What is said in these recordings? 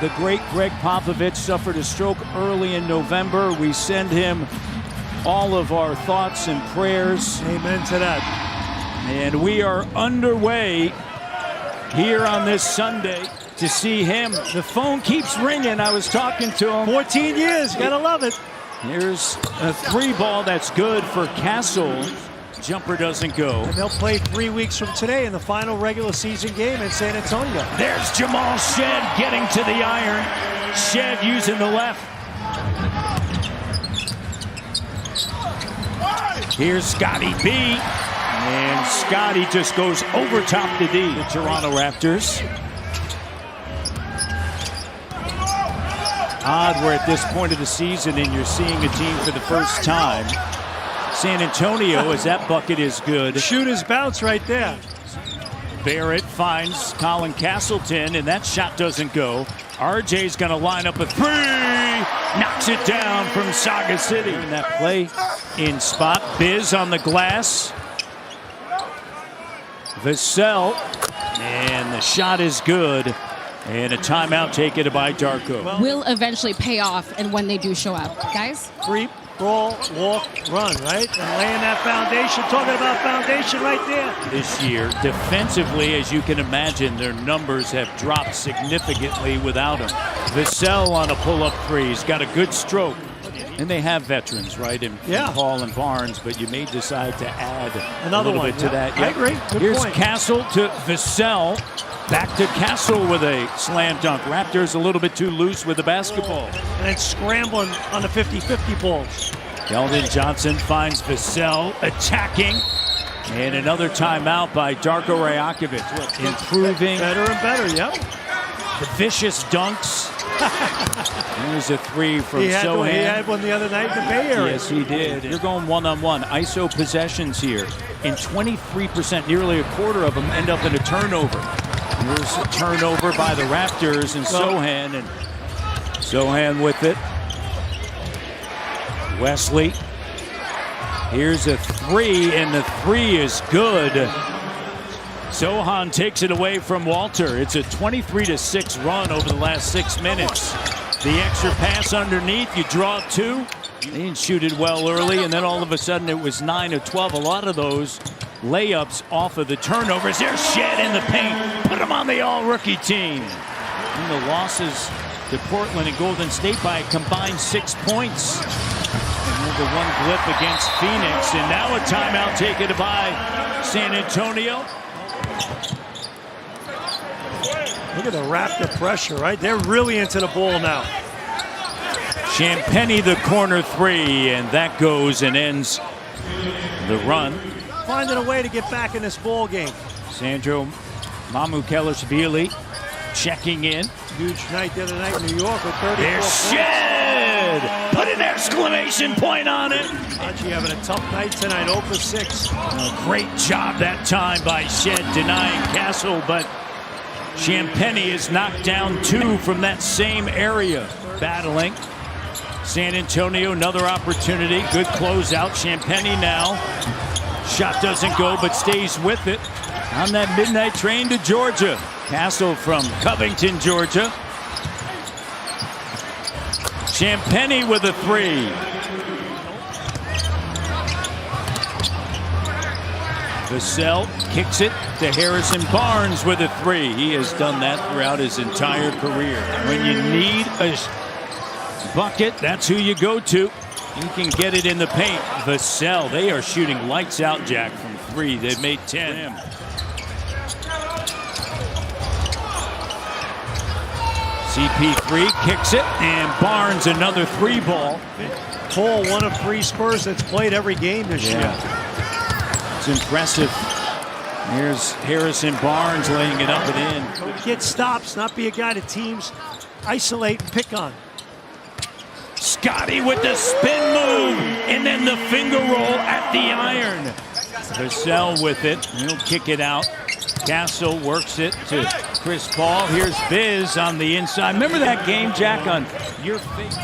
The great Greg Popovich suffered a stroke early in November. We send him all of our thoughts and prayers. Amen to that. And we are underway here on this Sunday to see him. The phone keeps ringing. I was talking to him. 14 years, gotta love it. Here's a 3-ball that's good for Castle. Jumper doesn't go. And they'll play 3 weeks from today in the final regular season game in San Antonio. There's Jamal Shead getting to the iron. Shead using the left. Here's Scotty B. And Scotty just goes over top the D. The Toronto Raptors. Odd we're at this point of the season and you're seeing a team for the first time. San Antonio, as that bucket is good. Shooter's bounce right there. Barrett finds Colin Castleton, and that shot doesn't go. RJ's going to line up a 3. Knocks it down from Saga City. In that play in spot. Biz on the glass. Vassell, and the shot is good. And a timeout taken by Darko. Will eventually pay off, and when they do show up. Guys? Creep, brawl, walk, run, right? And laying that foundation, talking about foundation right there. This year, defensively, as you can imagine, their numbers have dropped significantly without him. Vassell on a pull-up 3. He's got a good stroke. And they have veterans, right, in Paul and Barnes, but you may decide to add another a little one bit to that. I agree. Good Here's point. Castle to Vassell. Back to Castle with a slam dunk. Raptors a little bit too loose with the basketball. And it's scrambling on the 50-50 balls. Keldon Johnson finds Vassell attacking. And another timeout by Darko Rajakovic. Improving. Better and better, yep. The vicious dunks. There's a 3 from Sohan. He had one the other night in the Bay Area. Yes, he did. You're going one-on-one. ISO possessions here. And 23%, nearly a quarter of them, end up in a turnover. Here's a turnover by the Raptors and Sohan. And Sohan with it. Wesley. Here's a 3, and the 3 is good. Sohan takes it away from Walter. It's a 23-6 run over the last 6 minutes. The extra pass underneath, you draw 2. They didn't shoot it well early, and then all of a sudden it was 9 of 12. A lot of those layups off of the turnovers. There's Shed in the paint. Put him on the all-rookie team. And the losses to Portland and Golden State by a combined 6 points. And the one blip against Phoenix, and now a timeout taken by San Antonio. Look at the Raptor pressure, right? They're really into the ball now. Champagny the corner 3, and that goes and ends the run. Finding a way to get back in this ball game. Sandro Mamukelashvili checking in. Huge night the other night in New York with 34 There's points. Shed! Put an exclamation point on it. Archie having a tough night tonight, 0 for 6. Great job that time by Shed denying Castle, but Champagny is knocked down 2 from that same area. Battling. San Antonio, another opportunity. Good closeout. Champagny now. Shot doesn't go, but stays with it. On that midnight train to Georgia. Castle from Covington, Georgia. Champagny with a 3. Vassell kicks it to Harrison Barnes with a 3. He has done that throughout his entire career. When you need a bucket, that's who you go to. You can get it in the paint. Vassell, they are shooting lights out, Jack, from 3. They've made 10. CP3 kicks it, and Barnes another 3-ball. Paul, one of 3 Spurs that's played every game this year. It's impressive. Here's Harrison Barnes laying it up and in. Get stops, not be a guy that teams isolate and pick on. Scotty with the spin move, and then the finger roll at the iron. Vassell with it. He'll kick it out. Castle works it to Chris Paul. Here's Biz on the inside. Remember that game, Jack, on your face?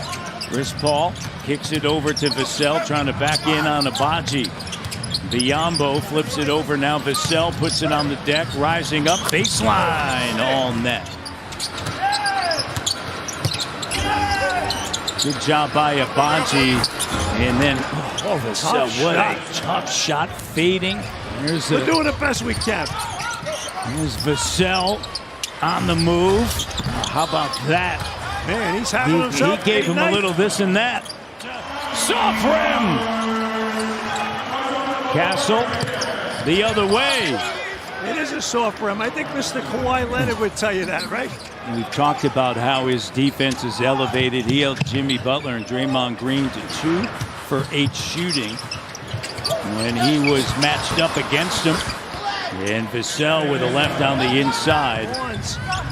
Chris Paul kicks it over to Vassell, trying to back in on Abaji. Biyombo flips it over now. Vassell puts it on the deck, rising up, baseline, all net. Good job by Abanji. And then, what a tough shot fading. We're doing the best we can. Here's Vassell on the move. How about that? Man, he's having himself. He gave him a little this and that. Soft rim. Castle the other way. It is a soft rim. I think Mr. Kawhi Leonard would tell you that, right? We've talked about how his defense is elevated. He held Jimmy Butler and Draymond Green to 2 for 8 shooting when he was matched up against him. And Vassell with a left on the inside.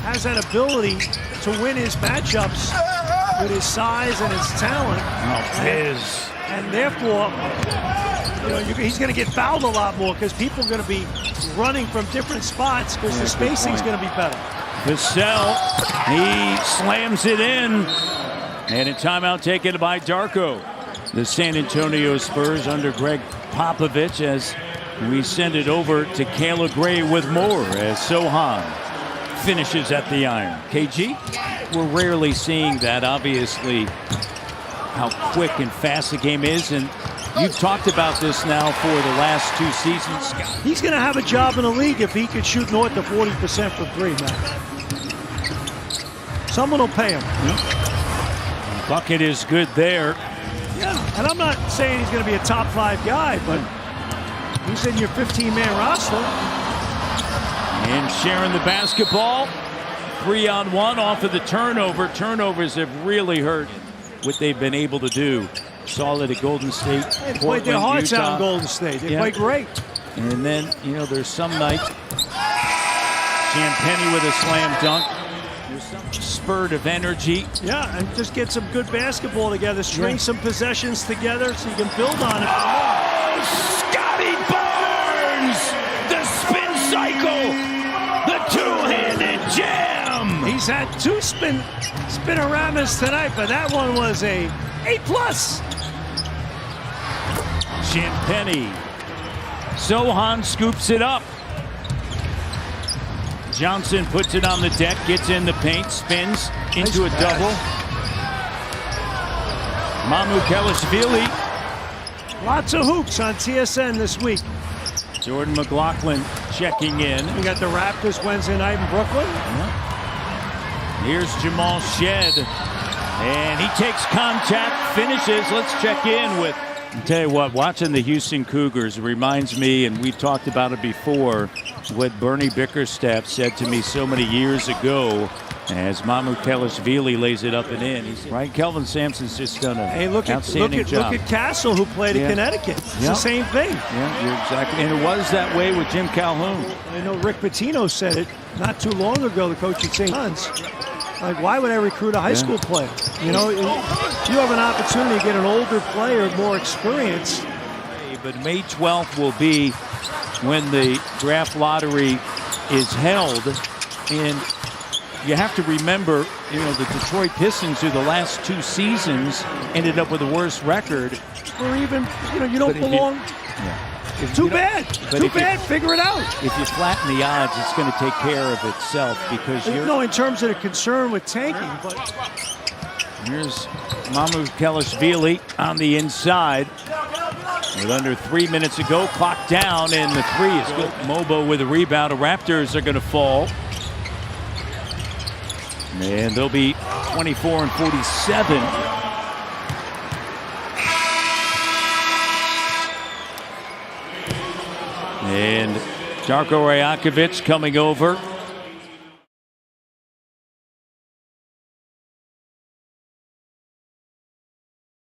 Has that ability to win his matchups with his size and his talent. And therefore, he's going to get fouled a lot more because people are going to be running from different spots because the spacing's going to be better. Vassell, he slams it in. And a timeout taken by Darko. The San Antonio Spurs under Greg Popovich as we send it over to Kayla Gray with more as Sohan finishes at the iron. KG, we're rarely seeing that, obviously, how quick and fast the game is. And you've talked about this now for the last 2 seasons. He's going to have a job in the league if he could shoot north of 40% from 3, man. Someone will pay him. Bucket is good there. Yeah, and I'm not saying he's going to be a top 5 guy, but he's in your 15-man roster. And sharing the basketball. 3-on-1 off of the turnover. Turnovers have really hurt what they've been able to do. Saw it at Golden State. They played their hearts out in Golden State. They played great. And then, there's some nights. Champagnie with a slam dunk. There's some spurt of energy. Yeah, and just get some good basketball together. String some possessions together so you can build on it. Oh, Scotty Barnes! The spin cycle! The two-handed jam! He's had 2 spin-aramas tonight, but that one was a A+. Champagnie. Sohan scoops it up. Johnson puts it on the deck, gets in the paint, spins into a double. Mamukelashvili. Lots of hoops on TSN this week. Jordan McLaughlin checking in. We got the Raptors Wednesday night in Brooklyn. Here's Jamal Shed. And he takes contact, finishes. Let's check in with... I'll tell you what, watching the Houston Cougars reminds me, and we've talked about it before, what Bernie Bickerstaff said to me so many years ago as Mamukelashvili lays it up and in. Right, Kelvin Sampson's just done an outstanding job. Look at Castle, who played at Connecticut. It's the same thing. Yeah, you're exactly. And it was that way with Jim Calhoun. I know Rick Pitino said it not too long ago, the coach at St. John's. Like, why would I recruit a high school player? You have an opportunity to get an older player, more experience. But May 12th will be when the draft lottery is held. And you have to remember, the Detroit Pistons through the last 2 seasons ended up with the worst record. Or even, you don't belong. Too bad. Too bad. Figure it out. If you flatten the odds, it's going to take care of itself because you're... No, in terms of the concern with tanking, but... Here's Mamukelashvili on the inside. With under 3 minutes to go, clock down, and the 3 is good. Mobo with a rebound. The Raptors are going to fall. And they'll be 24 and 47. And Darko Rajakovic coming over.